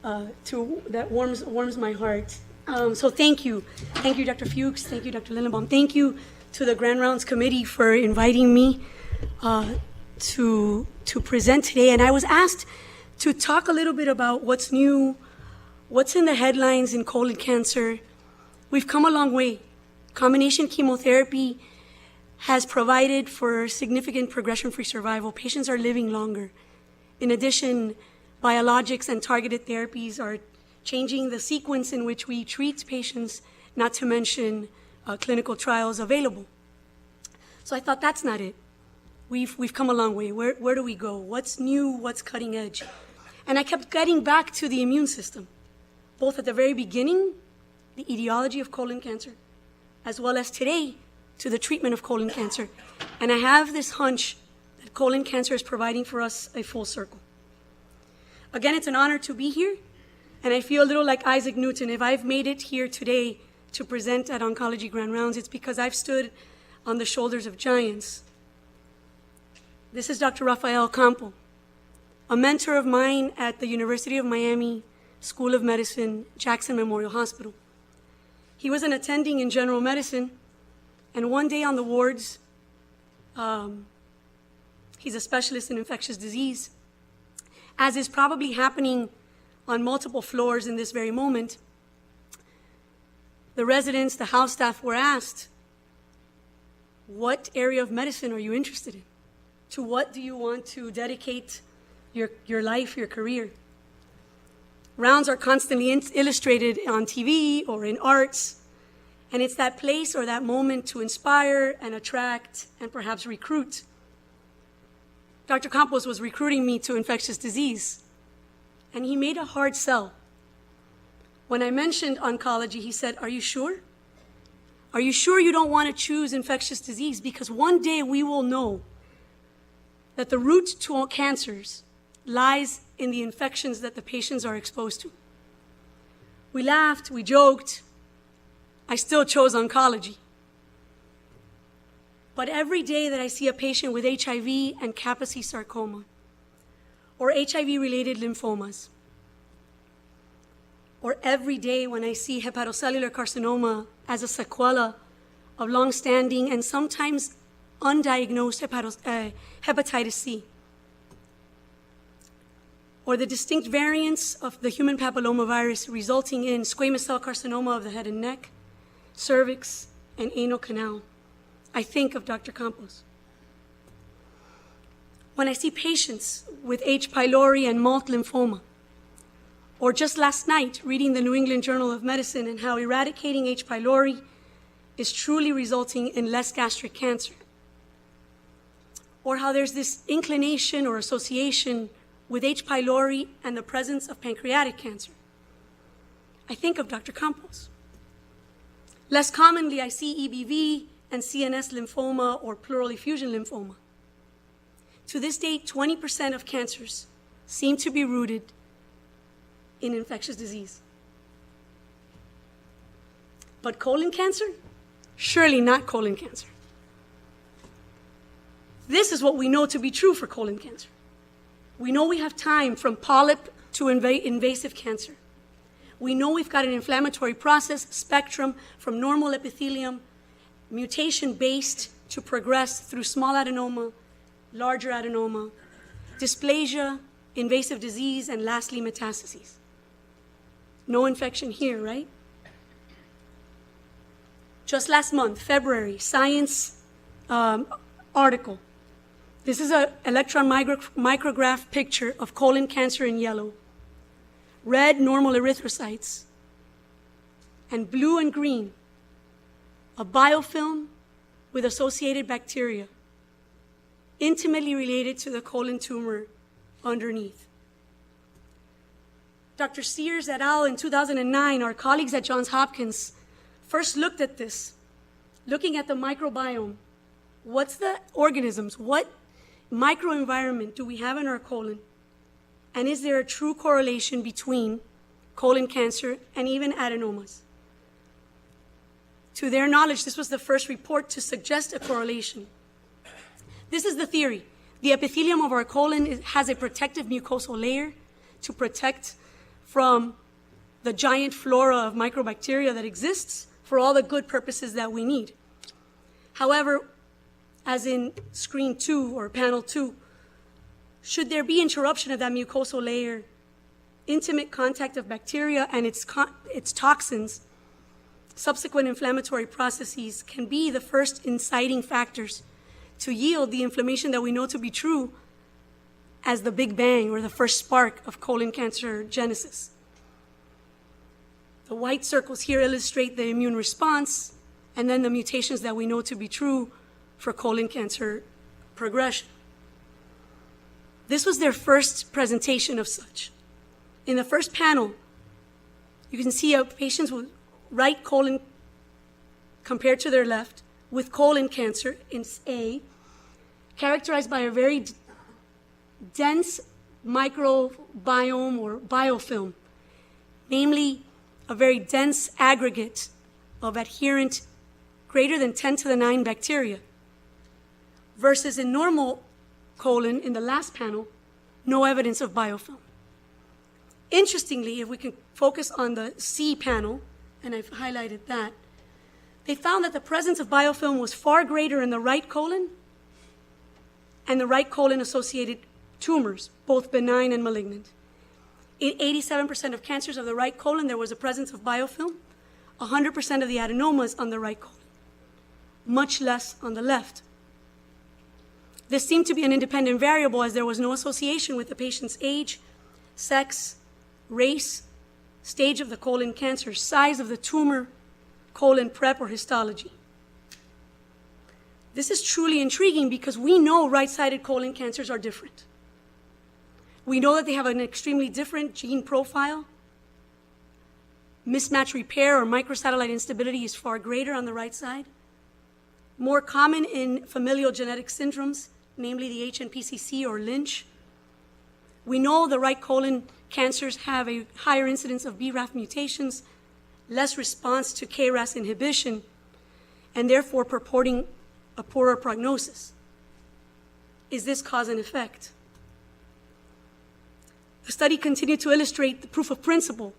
that warms my heart. So thank you, Dr. Fuchs, thank you, Dr. Lindenbaum, thank you to the Grand Rounds Committee for inviting me to present today. And I was asked to talk a little bit about what's new, what's in the headlines in colon cancer. We've come a long way. Combination chemotherapy has provided for significant progression-free survival. Patients are living longer. In addition, biologics and targeted therapies are changing the sequence in which we treat patients, not to mention clinical trials available. So I thought that's not it. We've come a long way. Where do we go? What's new? What's cutting edge? And I kept getting back to the immune system, both at the very beginning, the etiology of colon cancer, as well as today, to the treatment of colon cancer. And I have this hunch that colon cancer is providing for us a full circle. Again, it's an honor to be here, and I feel a little like Isaac Newton. If I've made it here today to present at Oncology Grand Rounds, it's because I've stood on the shoulders of giants. This is Dr. Rafael Campo, a mentor of mine at the University of Miami School of Medicine, Jackson Memorial Hospital. He was an attending in general medicine, and one day on the wards, he's a specialist in infectious disease, as is probably happening on multiple floors in this very moment. The residents, the house staff were asked, what area of medicine are you interested in? To what do you want to dedicate your life, your career? Rounds are constantly illustrated on TV or in arts, and it's that place or that moment to inspire and attract and perhaps recruit. Dr. Campos was recruiting me to infectious disease, and he made a hard sell. When I mentioned oncology, he said, "Are you sure? Are you sure you don't want to choose infectious disease? Because one day we will know that the root to all cancers lies in the infections that the patients are exposed to." We laughed, we joked. I still chose oncology. But every day that I see a patient with HIV and Kaposi sarcoma, or HIV-related lymphomas, or every day when I see hepatocellular carcinoma as a sequela of long-standing and sometimes undiagnosed hepatitis C, or the distinct variants of the human papillomavirus resulting in squamous cell carcinoma of the head and neck, cervix, and anal canal, I think of Dr. Campos. When I see patients with H. pylori and MALT lymphoma, or just last night reading the New England Journal of Medicine and how eradicating H. pylori is truly resulting in less gastric cancer, or how there's this inclination or association with H. pylori and the presence of pancreatic cancer, I think of Dr. Campos. Less commonly, I see EBV and CNS lymphoma or pleural effusion lymphoma. To this date, 20% of cancers seem to be rooted in infectious disease. But colon cancer? Surely not colon cancer. This is what we know to be true for colon cancer. We know we have time from polyp to invasive cancer. We know we've got an inflammatory process spectrum from normal epithelium, mutation-based, to progress through small adenoma, larger adenoma, dysplasia, invasive disease, and lastly, metastases. No infection here, right? Just last month, February, Science article. This is an electron micrograph picture of colon cancer in yellow. Red, normal erythrocytes, and blue and green, a biofilm with associated bacteria, intimately related to the colon tumor underneath. Dr. Sears et al. In 2009, our colleagues at Johns Hopkins first looked at this, looking at the microbiome. What's the organisms? What microenvironment do we have in our colon? And is there a true correlation between colon cancer and even adenomas? To their knowledge, this was the first report to suggest a correlation. This is the theory. The epithelium of our colon has a protective mucosal layer to protect from the giant flora of microbacteria that exists for all the good purposes that we need. However, as in screen 2 or panel 2, should there be interruption of that mucosal layer, intimate contact of bacteria and its toxins, subsequent inflammatory processes can be the first inciting factors to yield the inflammation that we know to be true as the Big Bang or the first spark of colon cancer genesis. The white circles here illustrate the immune response and then the mutations that we know to be true for colon cancer progression. This was their first presentation of such. In the first panel, you can see patients with right colon compared to their left with colon cancer in A, characterized by a very dense microbiome or biofilm, namely a very dense aggregate of adherent greater than 10 to the 9 bacteria, versus in normal colon, in the last panel, no evidence of biofilm. Interestingly, if we can focus on the C panel, and I've highlighted that, they found that the presence of biofilm was far greater in the right colon and the right colon-associated tumors, both benign and malignant. In 87% of cancers of the right colon, there was a presence of biofilm, 100% of the adenomas on the right colon, much less on the left. This seemed to be an independent variable as there was no association with the patient's age, sex, race, stage of the colon cancer, size of the tumor, colon prep, or histology. This is truly intriguing because we know right-sided colon cancers are different. We know that they have an extremely different gene profile. Mismatch repair or microsatellite instability is far greater on the right side. More common in familial genetic syndromes, namely the HNPCC or Lynch. We know the right colon cancers have a higher incidence of BRAF mutations, less response to KRAS inhibition, and therefore purporting a poorer prognosis. Is this cause and effect? The study continued to illustrate the proof of principle.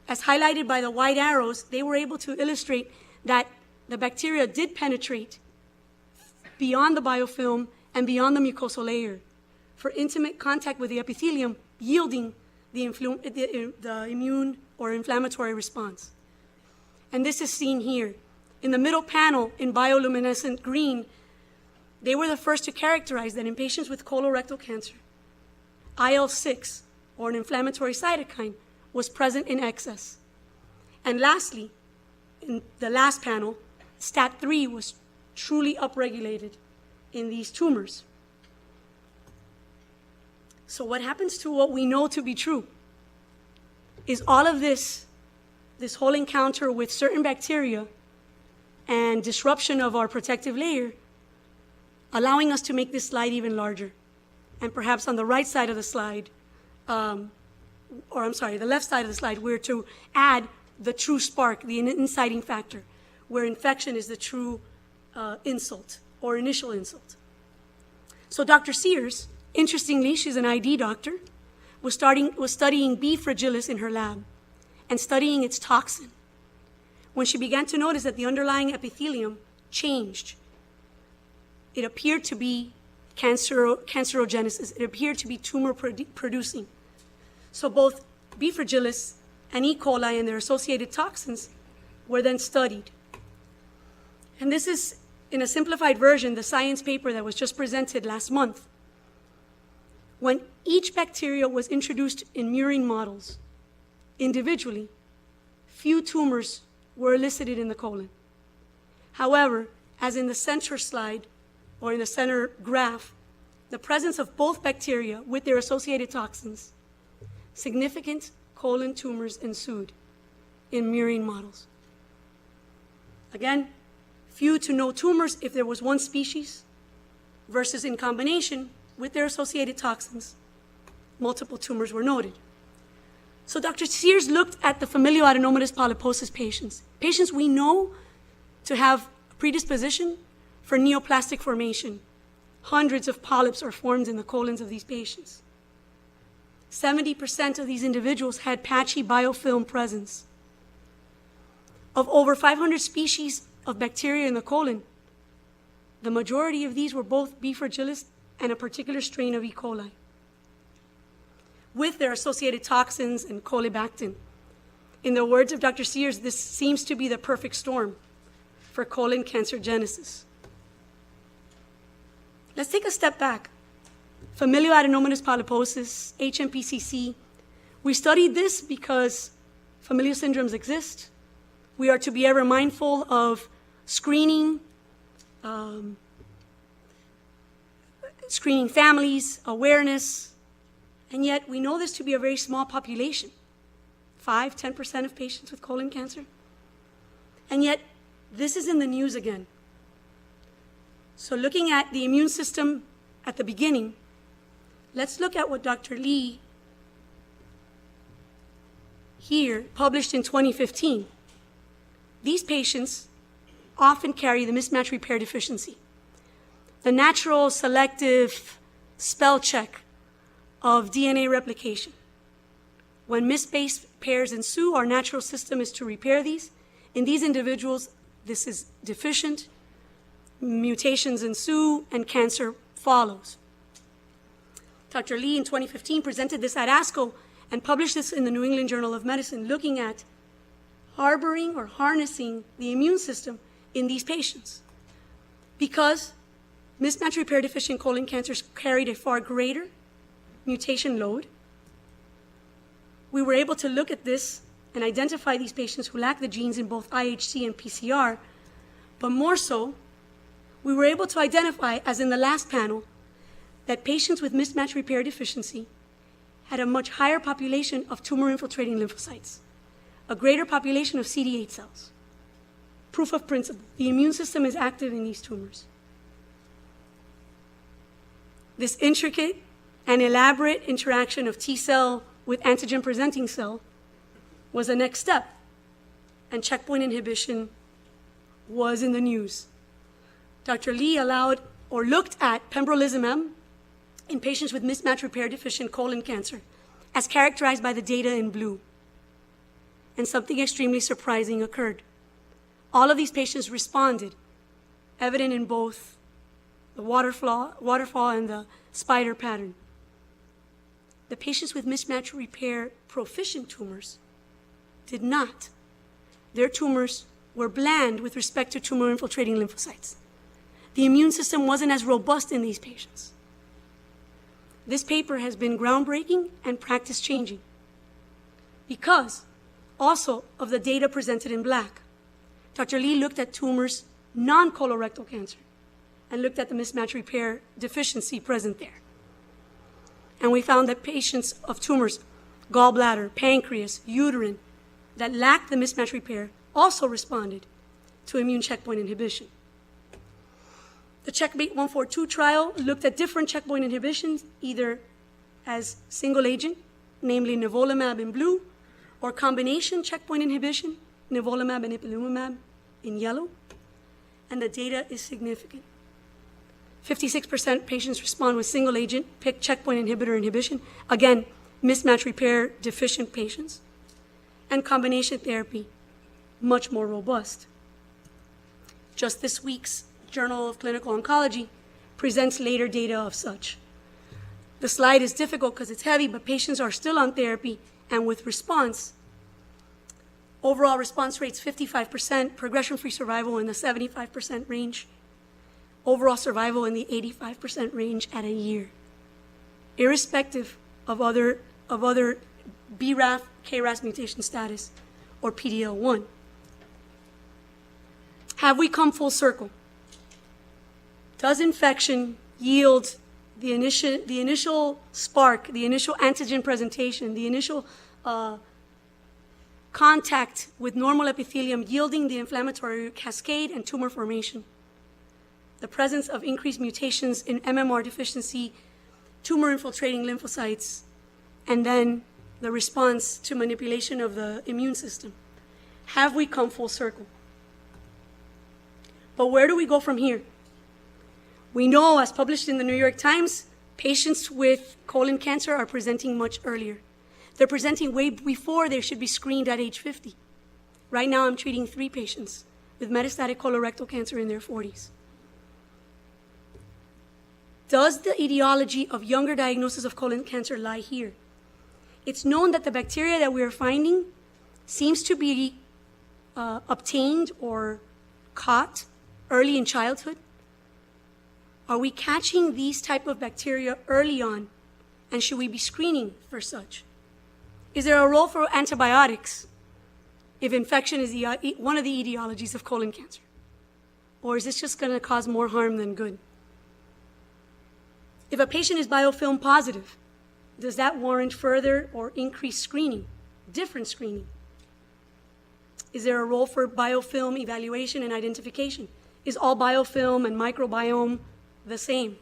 As highlighted by the white arrows, they were able to illustrate that the bacteria did penetrate beyond the biofilm and beyond the mucosal layer for intimate contact with the epithelium, yielding the immune or inflammatory response. And this is seen here. In the middle panel, in bioluminescent green, they were the first to characterize that in patients with colorectal cancer, IL-6, or an inflammatory cytokine, was present in excess. And lastly, in the last panel, STAT3 was truly upregulated in these tumors. So what happens to what we know to be true? Is all of this whole encounter with certain bacteria and disruption of our protective layer, allowing us to make this slide even larger. And perhaps on the right side of the slide, the left side of the slide, we're to add the true spark, the inciting factor, where infection is the true insult or initial insult. So Dr. Sears, interestingly, she's an ID doctor, was studying B. fragilis in her lab and studying its toxin when she began to notice that the underlying epithelium changed. It appeared to be cancerogenesis. It appeared to be tumor producing. So both B. fragilis and E. coli and their associated toxins were then studied. And this is, in a simplified version, the science paper that was just presented last month. When each bacteria was introduced in murine models individually, few tumors were elicited in the colon. However, as in the center slide, or in the center graph, the presence of both bacteria with their associated toxins, significant colon tumors ensued in murine models. Again, few to no tumors if there was one species, versus in combination with their associated toxins, multiple tumors were noted. So Dr. Sears looked at the familial adenomatous polyposis patients we know to have predisposition for neoplastic formation. Hundreds of polyps are formed in the colons of these patients. 70% of these individuals had patchy biofilm presence. Of over 500 species of bacteria in the colon, the majority of these were both B. fragilis and a particular strain of E. coli, with their associated toxins and colibactin. In the words of Dr. Sears, this seems to be the perfect storm for colon cancer genesis. Let's take a step back. Familial adenomatous polyposis, HMPCC. We studied this because familial syndromes exist. We are to be ever mindful of screening, screening families, awareness, and yet we know this to be a very small population, 5–10% of patients with colon cancer. And yet this is in the news again. So looking at the immune system at the beginning, let's look at what Dr. Lee here published in 2015. These patients often carry the mismatch repair deficiency, the natural selective spell check of DNA replication. When misspaced pairs ensue, our natural system is to repair these. In these individuals, this is deficient, mutations ensue, and cancer follows. Dr. Lee in 2015 presented this at ASCO and published this in the New England Journal of Medicine, looking at harboring or harnessing the immune system in these patients. Because mismatch repair deficient colon cancers carried a far greater mutation load, we were able to look at this and identify these patients who lack the genes in both IHC and PCR, but more so, we were able to identify, as in the last panel, that patients with mismatch repair deficiency had a much higher population of tumor-infiltrating lymphocytes, a greater population of CD8 cells. Proof of principle: the immune system is active in these tumors. This intricate and elaborate interaction of T cell with antigen-presenting cell was the next step, and checkpoint inhibition was in the news. Dr. Lee allowed or looked at pembrolizumab in patients with mismatch repair deficient colon cancer, as characterized by the data in blue. And something extremely surprising occurred. All of these patients responded, evident in both the waterfall and the spider pattern. The patients with mismatch repair proficient tumors did not. Their tumors were bland with respect to tumor-infiltrating lymphocytes. The immune system wasn't as robust in these patients. This paper has been groundbreaking and practice-changing because also of the data presented in black. Dr. Lee looked at tumors non-colorectal cancer and looked at the mismatch repair deficiency present there. And we found that patients of tumors, gallbladder, pancreas, uterine, that lacked the mismatch repair also responded to immune checkpoint inhibition. The Checkmate 142 trial looked at different checkpoint inhibitions, either as single agent, namely nivolumab in blue, or combination checkpoint inhibition, nivolumab and ipilimumab in yellow, and the data is significant. 56% patients respond with single agent checkpoint inhibitor inhibition, again, mismatch repair deficient patients, and combination therapy, much more robust. Just this week's Journal of Clinical Oncology presents later data of such. The slide is difficult because it's heavy, but patients are still on therapy and with response. Overall response rates 55%, progression-free survival in the 75% range, overall survival in the 85% range at a year, irrespective of other BRAF, KRAS mutation status, or PD-L1. Have we come full circle? Does infection yield the initial spark, the initial antigen presentation, the initial contact with normal epithelium yielding the inflammatory cascade and tumor formation? The presence of increased mutations in MMR deficiency, tumor-infiltrating lymphocytes, and then the response to manipulation of the immune system. Have we come full circle? But where do we go from here? We know, as published in the New York Times, Patients with colon cancer are presenting much earlier. They're presenting way before they should be screened at age 50. Right now, I'm treating 3 patients with metastatic colorectal cancer in their 40s. Does the etiology of younger diagnosis of colon cancer lie here? It's known that the bacteria that we're finding seems to be obtained or caught early in childhood. Are we catching these type of bacteria early on, and should we be screening for such? Is there a role for antibiotics if infection is one of the etiologies of colon cancer? Or is this just going to cause more harm than good? If a patient is biofilm positive, does that warrant further or increased screening, different screening? Is there a role for biofilm evaluation and identification? Is all biofilm and microbiome the same?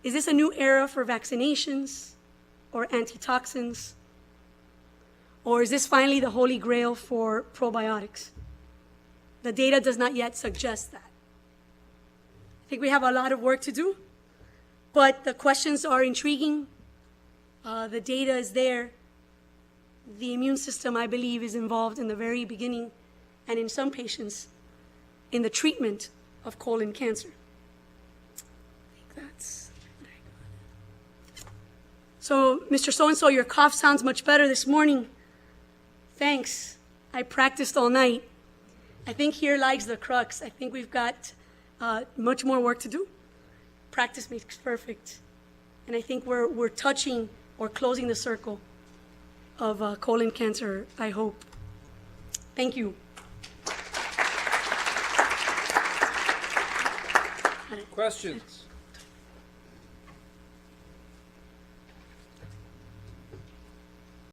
Is this a new era for vaccinations or antitoxins? Or is this finally the holy grail for probiotics? The data does not yet suggest that. I think we have a lot of work to do, but the questions are intriguing. The data is there. The immune system, I believe, is involved in the very beginning, and in some patients, in the treatment of colon cancer. I think that's what I got. So, Mr. So-and-so, your cough sounds much better this morning. Thanks. I practiced all night. I think here lies the crux. I think we've got much more work to do. Practice makes perfect. And I think we're touching or closing the circle of colon cancer, I hope. Thank you. Questions?